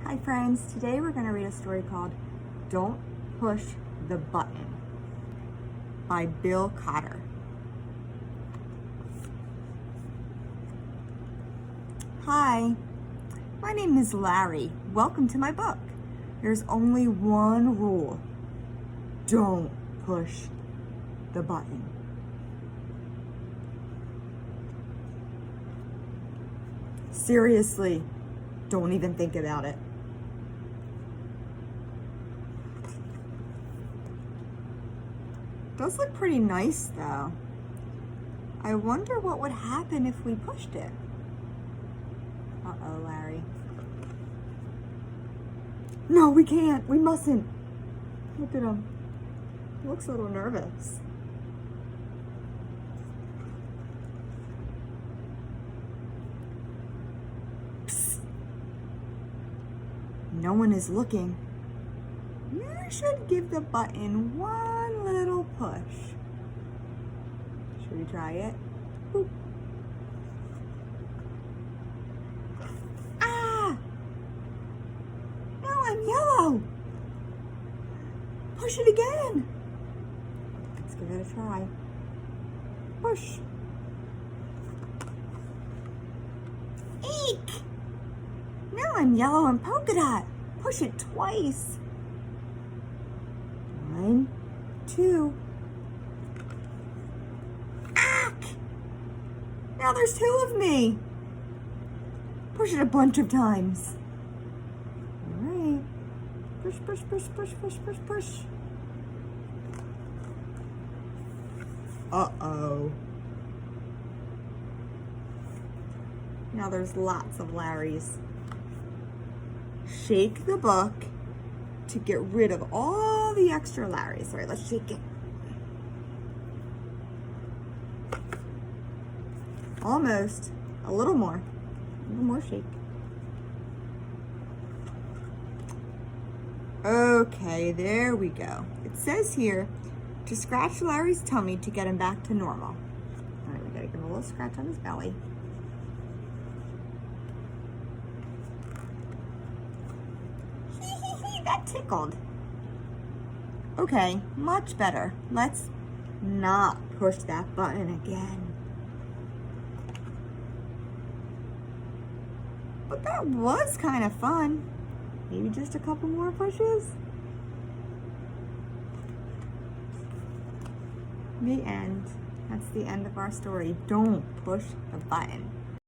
Hi friends, today we're going to read a story called Don't Push the Button by Bill Cotter. Hi, my name is Larry. Welcome to my book. There's only one rule. Don't push the button. Seriously, don't even think about it. Does look pretty nice though. I wonder what would happen if we pushed it. Uh-oh, Larry. No, we can't. We mustn't. Look at him. He looks a little nervous. Psst. No one is looking. You should give the button one little push. Should we try it? Boop. Ah! Now I'm yellow. Push it again. Let's give it a try. Push. Eek! Now I'm yellow and polka dot. Push it twice. 1, 2. Ack! Now there's 2 of me. Push it a bunch of times. All right. Push, push, push, push, push, push, push. Uh-oh. Now there's lots of Larrys. Shake the book to get rid of all the extra Larrys. All right, let's shake it. Almost. A little more. A little more shake. Okay, there we go. It says here to scratch Larry's tummy to get him back to normal. All right, we gotta give him a little scratch on his belly. That tickled. Okay, much better. Let's not push that button again. But that was kind of fun. Maybe just a couple more pushes. The end. That's the end of our story. Don't push the button.